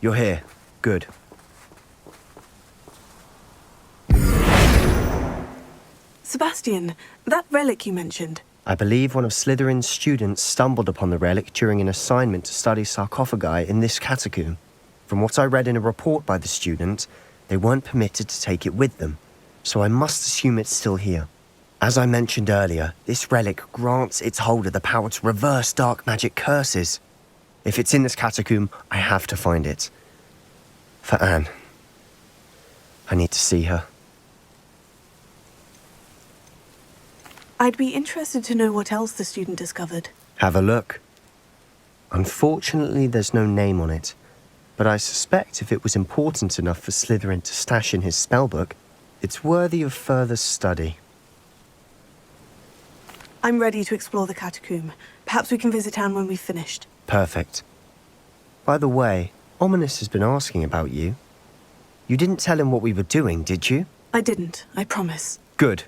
You're here. Good. Sebastian, that relic you mentioned. I believe one of Slytherin's students stumbled upon the relic during an assignment to study sarcophagi in this catacomb. From what I read in a report by the student, they weren't permitted to take it with them, so I must assume it's still here. As I mentioned earlier, this relic grants its holder the power to reverse dark magic curses. If it's in this catacomb, I have to find it. For Anne. I need to see her. I'd be interested to know what else the student discovered. Have a look. Unfortunately, there's no name on it, but I suspect if it was important enough for Slytherin to stash in his spellbook, it's worthy of further study. I'm ready to explore the catacomb. Perhaps we can visit Anne when we've finished. Perfect. By the way, Ominous has been asking about you. You didn't tell him what we were doing, did you? I didn't, I promise. Good.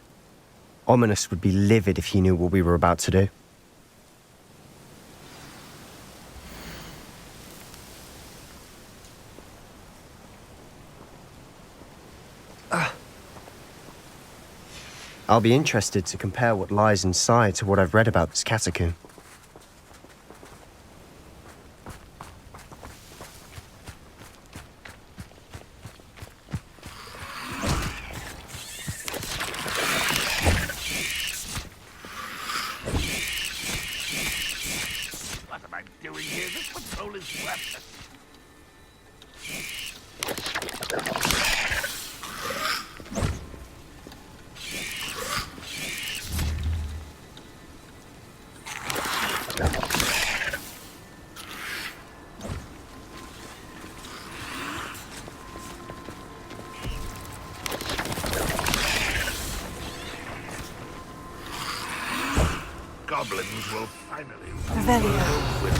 Ominous would be livid if he knew what we were about to do. I'll be interested to compare what lies inside to what I've read about this catacomb. What am I doing here? This patrol is worthless. Goblins will finally Revelio. with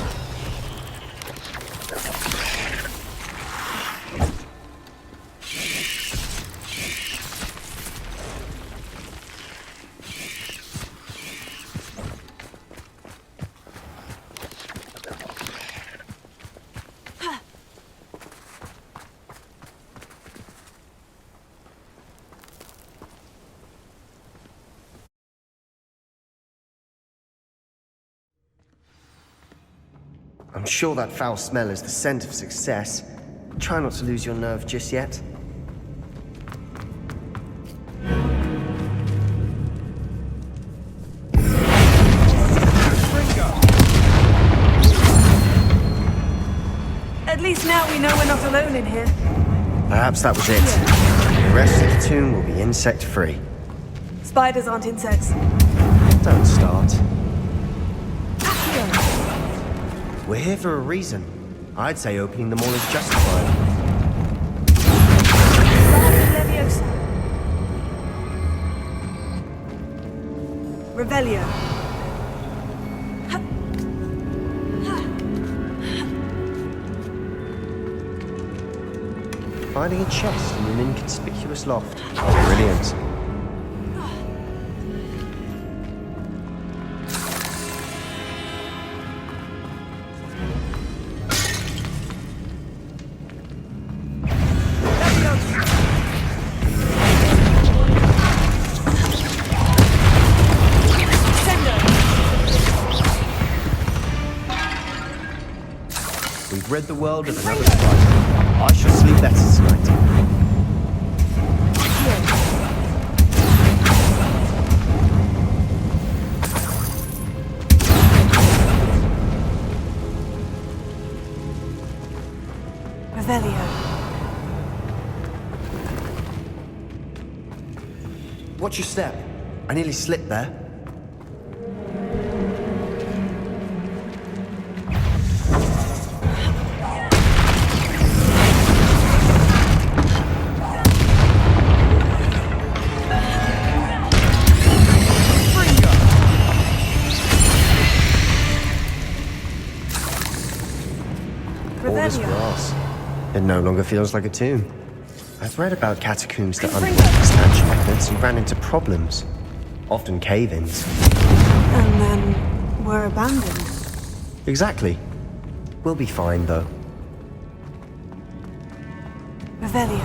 I'm sure that foul smell is the scent of success. Try not to lose your nerve just yet. At least now we know we're not alone in here. Perhaps that was it. The rest of the tomb will be insect-free. Spiders aren't insects. Don't start. We're here for a reason. I'd say opening them all is justified. Leviosa. Revelio. Finding a chest in an inconspicuous loft. Brilliant. We've read the world of another side. I shall sleep better tonight. Revelio. Watch your step. I nearly slipped there. All this grass. It no longer feels like a tomb. I've read about catacombs that underwent expansion methods and ran into problems. Often cave-ins. And then were abandoned. Exactly. We'll be fine, though. Revelio.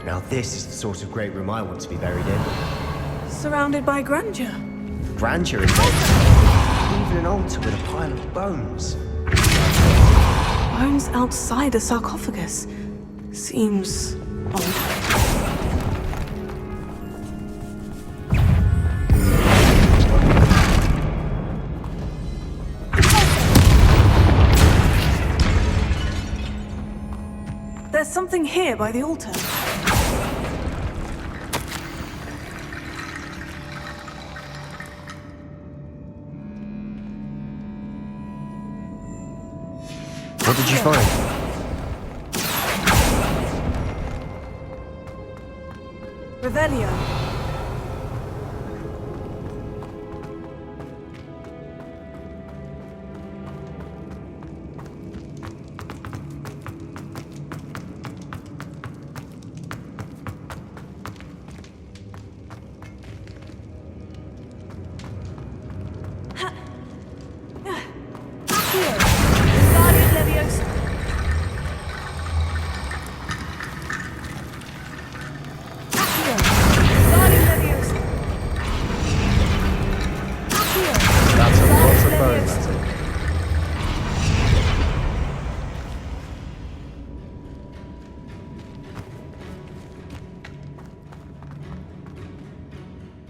Now this is the sort of great room I want to be buried in. Surrounded by grandeur. Grandeur is there. Even an altar with a pile of bones. Bones outside a sarcophagus. Seems odd. There's something here by the altar. What did you find? Revelio. That's a lot of bones, that's it.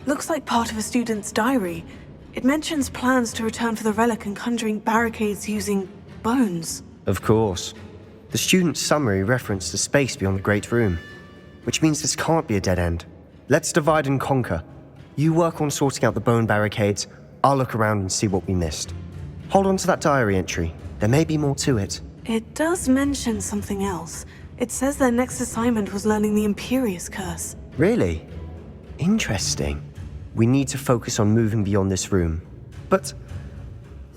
Looks like part of a student's diary. It mentions plans to return for the relic and conjuring barricades using bones. Of course. The student's summary referenced a space beyond the Great Room, which means this can't be a dead end. Let's divide and conquer. You work on sorting out the bone barricades, I'll look around and see what we missed. Hold on to that diary entry. There may be more to it. It does mention something else. It says their next assignment was learning the Imperious curse. Really? Interesting. We need to focus on moving beyond this room. But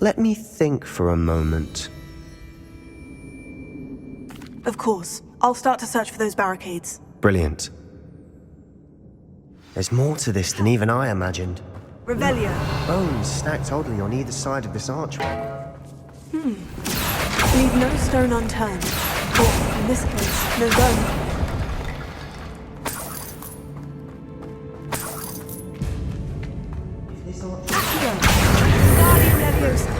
let me think for a moment. Of course. I'll start to search for those barricades. Brilliant. There's more to this than even I imagined. Revelio. Bones stacked oddly on either side of this archway. Leave no stone unturned. Or, in this case, no bone. If this archway... Accio. Wingardium Leviosa.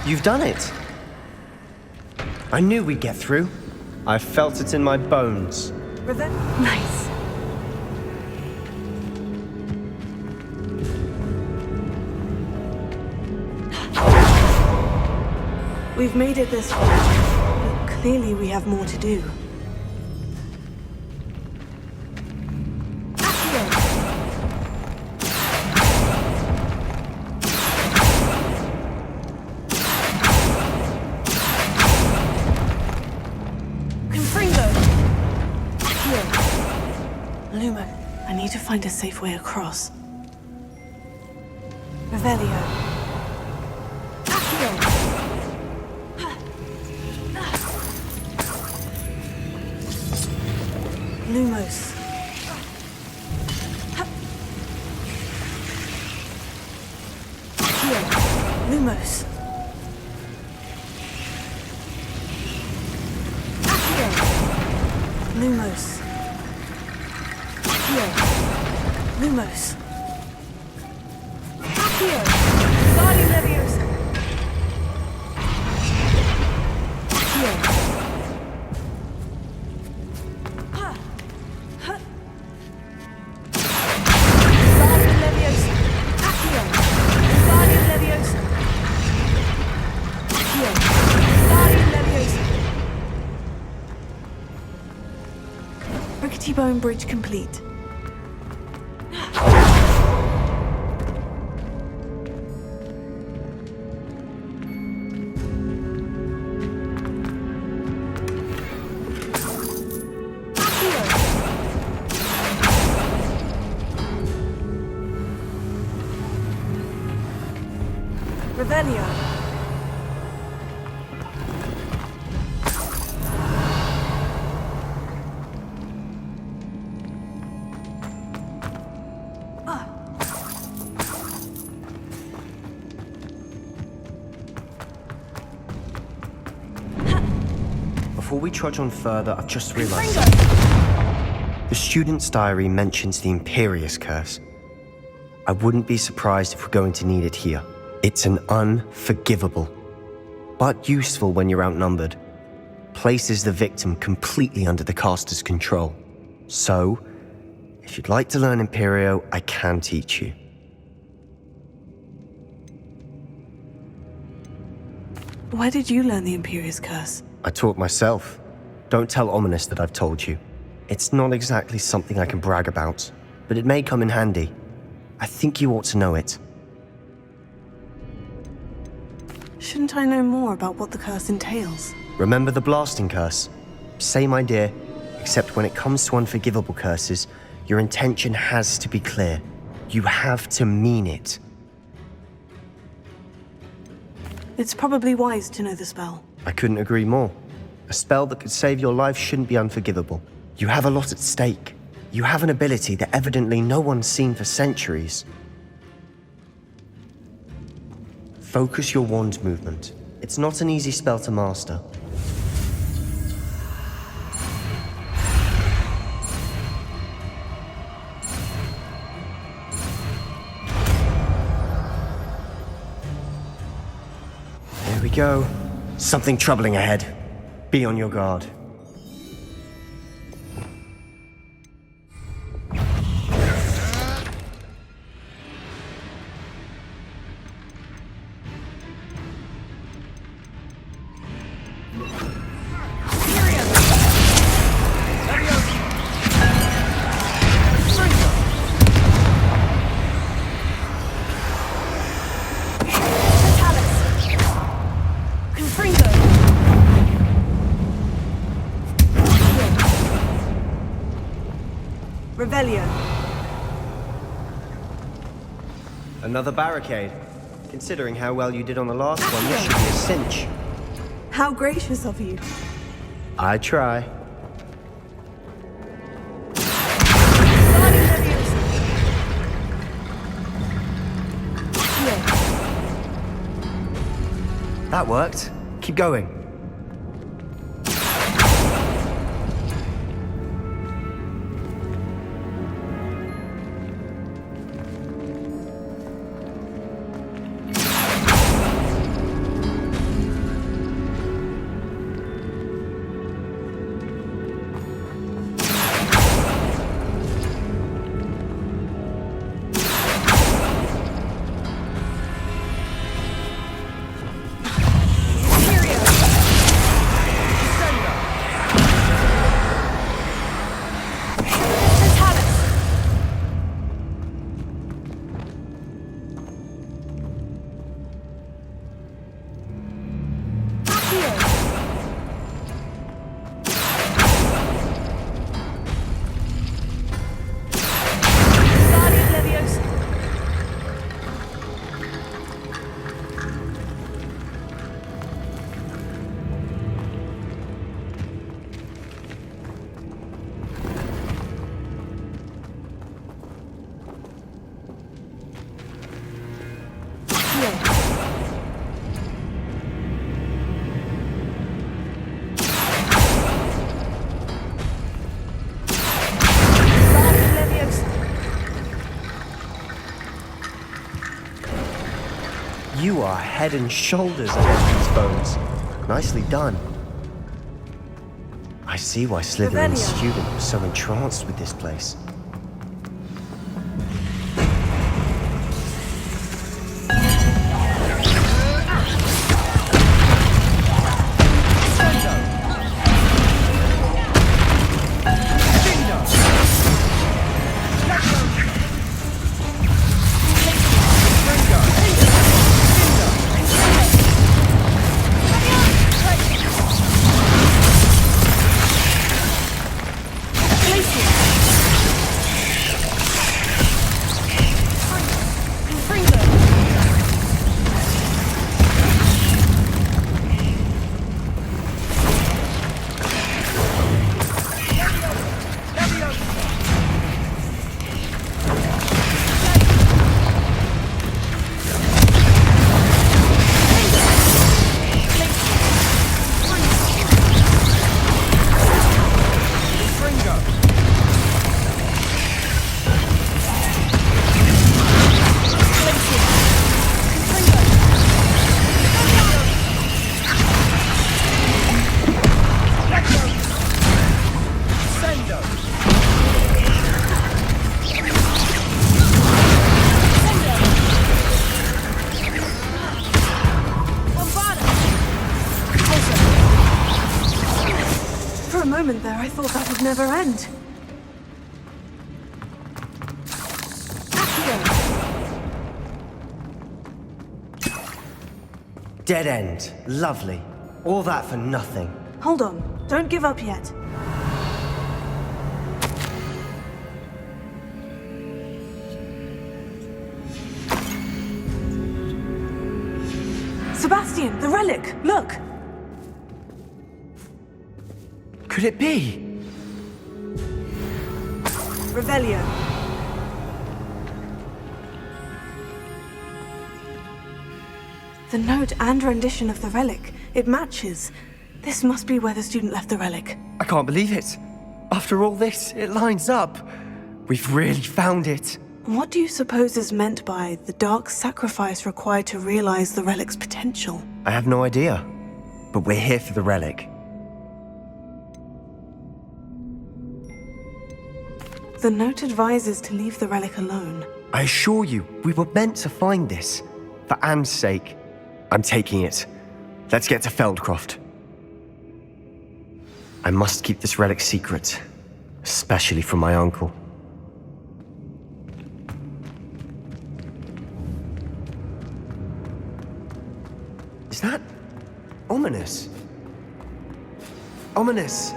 You've done it! I knew we'd get through. I felt it in my bones. Nice. We've made it this far, but clearly we have more to do. Lumo, I need to find a safe way across. Revelio. Accio. Lumos. Accio. Lumos. Accio. Lumos. Lumos. Accio. Wingardium Leviosa. Accio. Wingardium Leviosa. Accio. Wingardium Leviosa. Accio. Wingardium Leviosa. Rickety Bone Bridge complete. Revelio. Before we trudge on further, I've just realized the student's diary mentions the Imperious curse. I wouldn't be surprised if we're going to need it here. It's an unforgivable, but useful when you're outnumbered. Places the victim completely under the caster's control. So, if you'd like to learn Imperio, I can teach you. Why did you learn the Imperious curse? I taught myself. Don't tell Ominous that I've told you. It's not exactly something I can brag about, but it may come in handy. I think you ought to know it. Shouldn't I know more about what the curse entails? Remember the blasting curse? Same idea, except when it comes to unforgivable curses, your intention has to be clear. You have to mean it. It's probably wise to know the spell. I couldn't agree more. A spell that could save your life shouldn't be unforgivable. You have a lot at stake. You have an ability that evidently no one's seen for centuries. Focus your wand movement. It's not an easy spell to master. There we go. Something troubling ahead. Be on your guard. Revelio. Another barricade. Considering how well you did on the last one, this should be a cinch. How gracious of you. I try. That worked. Keep going. You are head and shoulders above these bones. Nicely done. I see why Slytherin's Revelio. student was so entranced with this place. moment there, I thought that would never end. Dead end. Lovely. All that for nothing. Hold on. Don't give up yet. Sebastian, the relic! Look! Could it be? Revelio. The note and rendition of the relic. It matches. This must be where the student left the relic. I can't believe it. After all this, it lines up. We've really found it. What do you suppose is meant by the dark sacrifice required to realize the relic's potential? I have no idea. But we're here for the relic. The note advises to leave the relic alone. I assure you, we were meant to find this. For Anne's sake. I'm taking it. Let's get to Feldcroft. I must keep this relic secret. Especially from my uncle. Is that ominous? Ominous!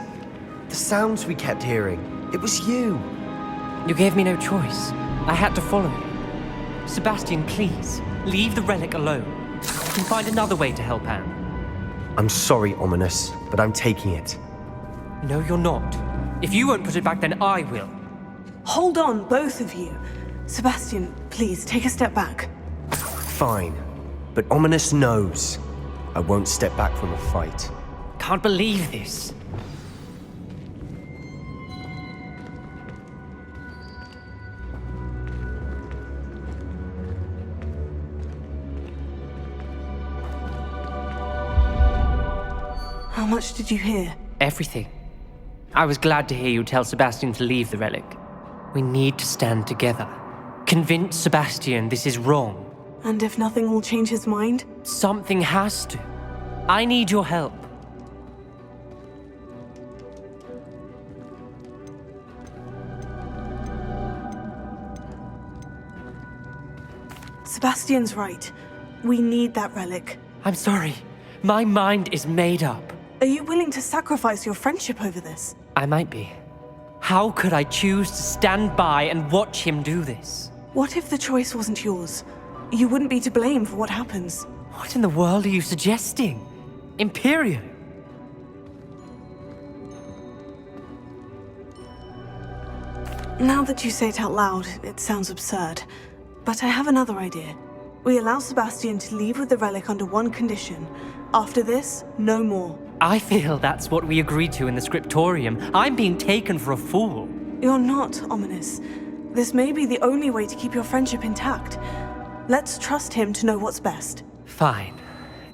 The sounds we kept hearing. It was you. You gave me no choice. I had to follow you. Sebastian, please, leave the relic alone. I can find another way to help Anne. I'm sorry, Ominous, but I'm taking it. No, you're not. If you won't put it back, then I will. Hold on, both of you. Sebastian, please, take a step back. Fine. But Ominous knows. I won't step back from a fight. Can't believe this. How much did you hear? Everything. I was glad to hear you tell Sebastian to leave the relic. We need to stand together. Convince Sebastian this is wrong. And if nothing will change his mind? Something has to. I need your help. Sebastian's right. We need that relic. I'm sorry. My mind is made up. Are you willing to sacrifice your friendship over this? I might be. How could I choose to stand by and watch him do this? What if the choice wasn't yours? You wouldn't be to blame for what happens. What in the world are you suggesting? Imperio? Now that you say it out loud, it sounds absurd. But I have another idea. We allow Sebastian to leave with the relic under one condition. After this, no more. I feel that's what we agreed to in the scriptorium. I'm being taken for a fool. You're not, Ominous. This may be the only way to keep your friendship intact. Let's trust him to know what's best. Fine.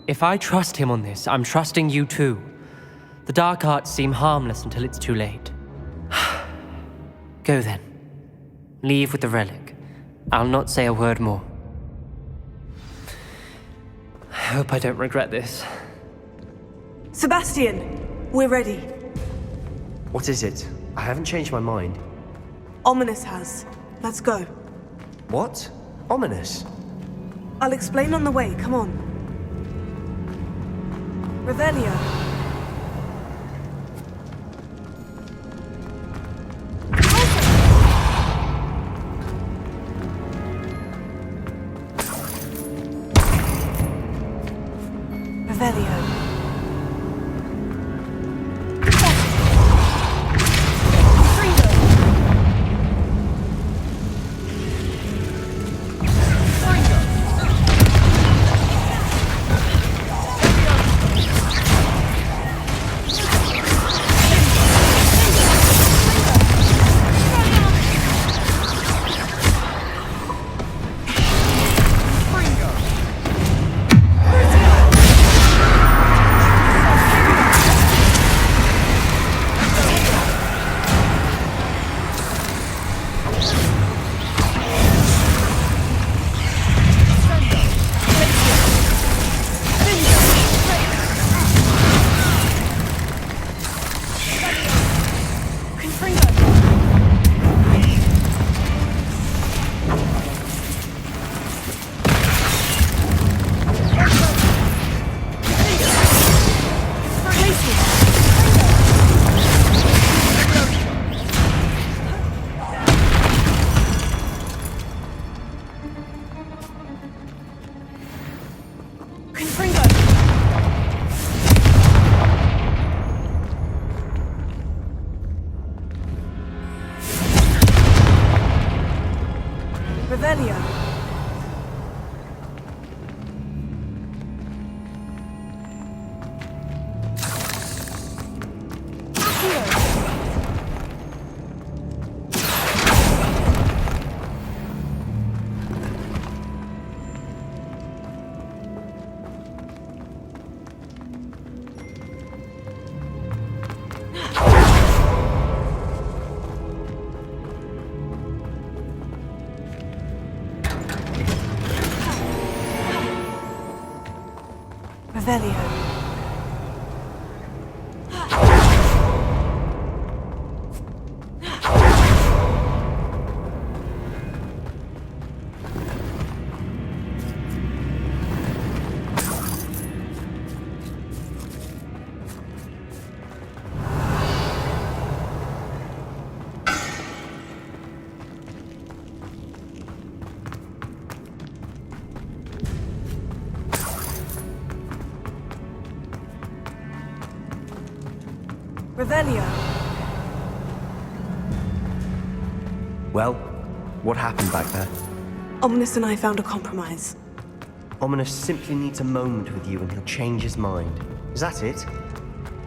If I trust him on this, I'm trusting you too. The dark arts seem harmless until it's too late. Go then. Leave with the relic. I'll not say a word more. I hope I don't regret this. Sebastian! We're ready. What is it? I haven't changed my mind. Ominous has. Let's go. What? Ominous? I'll explain on the way. Come on. Revelio. Revelio. Revelio. Revelio. Well, what happened back there? Ominous and I found a compromise. Ominous simply needs a moment with you and he'll change his mind. Is that it?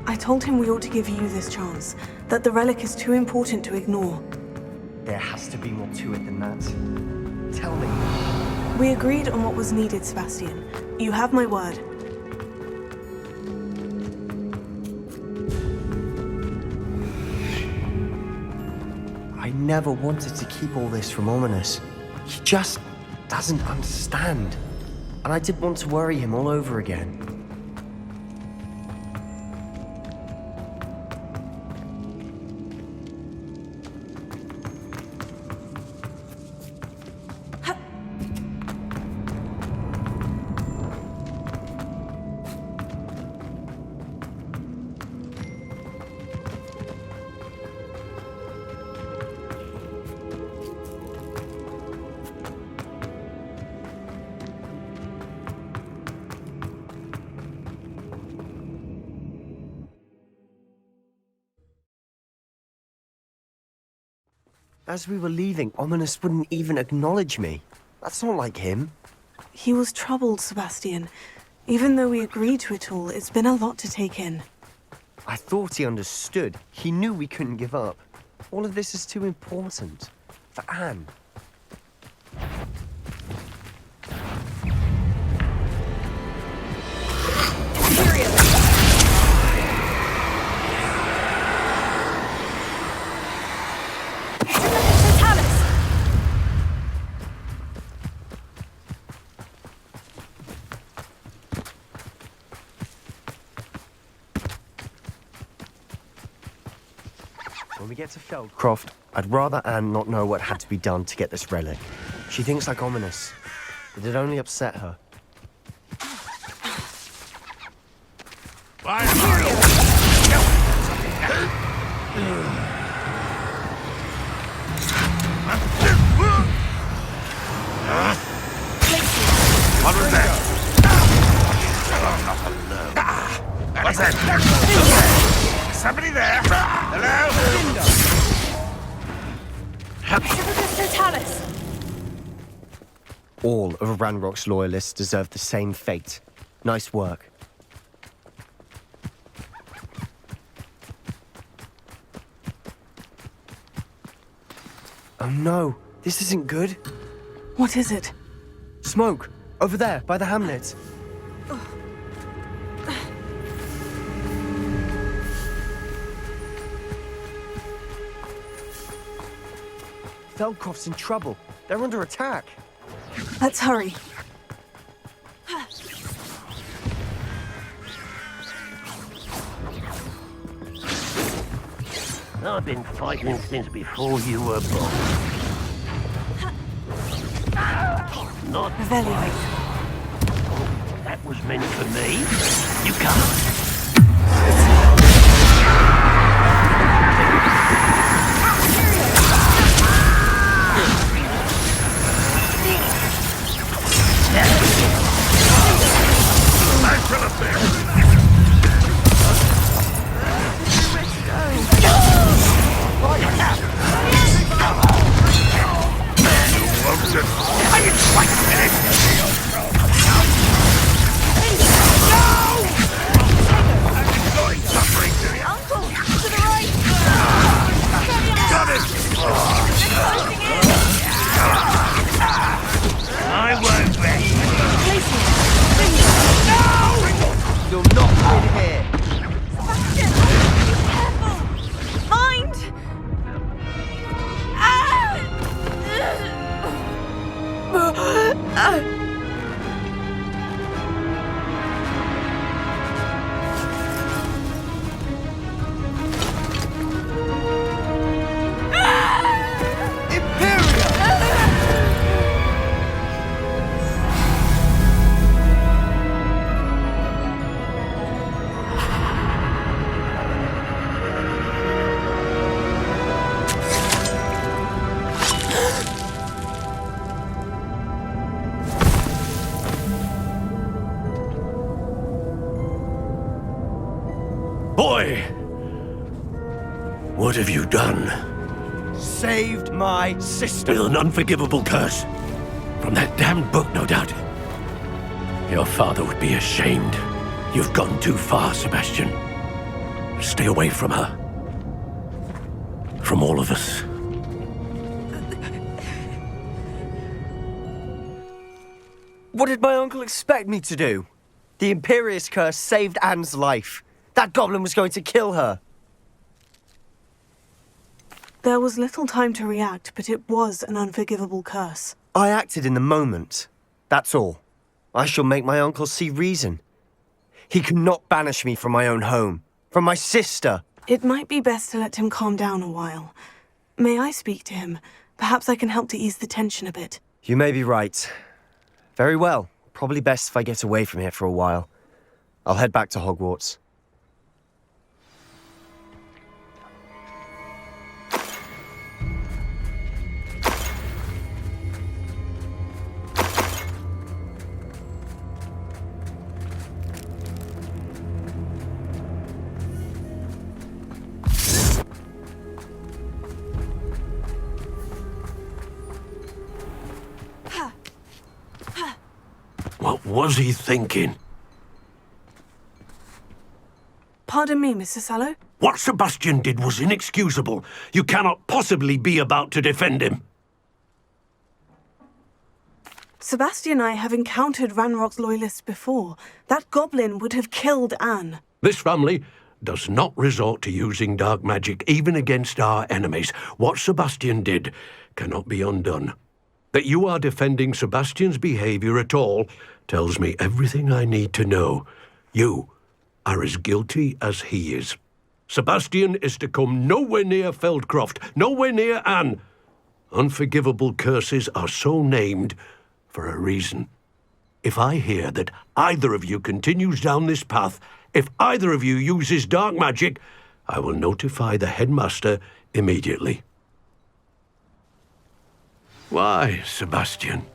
I told him we ought to give you this chance, that the relic is too important to ignore. There has to be more to it than that. Tell me. We agreed on what was needed, Sebastian. You have my word. I never wanted to keep all this from Ominous. He just doesn't understand. And I didn't want to worry him all over again. As we were leaving, Ominous wouldn't even acknowledge me. That's not like him. He was troubled, Sebastian. Even though we agreed to it all, it's been a lot to take in. I thought he understood. He knew we couldn't give up. All of this is too important. For Anne. Imperio! When we get to Feldcroft, I'd rather Anne not know what had to be done to get this relic. She thinks like Ominous, but it only upset her. What was that? I'm not alone. What's that? Somebody there? Hello? All of Ranrock's loyalists deserve the same fate. Nice work. Oh no, this isn't good. What is it? Smoke! Over there, by the hamlet. Feldcroft's in trouble. They're under attack. Let's hurry. I've been fighting since before you were born. Not Revelio. that was meant for me. You can't. Boy! What have you done? Saved my sister. With an unforgivable curse. From that damned book, no doubt. Your father would be ashamed. You've gone too far, Sebastian. Stay away from her. From all of us. What did my uncle expect me to do? The Imperious curse saved Anne's life. That goblin was going to kill her. There was little time to react, but it was an unforgivable curse. I acted in the moment. That's all. I shall make my uncle see reason. He cannot banish me from my own home, from my sister. It might be best to let him calm down a while. May I speak to him? Perhaps I can help to ease the tension a bit. You may be right. Very well. Probably best if I get away from here for a while. I'll head back to Hogwarts. What was he thinking? Pardon me, Mr. Sallow? What Sebastian did was inexcusable. You cannot possibly be about to defend him. Sebastian and I have encountered Ranrock's loyalists before. That goblin would have killed Anne. This family does not resort to using dark magic even against our enemies. What Sebastian did cannot be undone. That you are defending Sebastian's behavior at all tells me everything I need to know. You are as guilty as he is. Sebastian is to come nowhere near Feldcroft, nowhere near Anne. Unforgivable curses are so named for a reason. If I hear that either of you continues down this path, if either of you uses dark magic, I will notify the headmaster immediately. Why, Sebastian?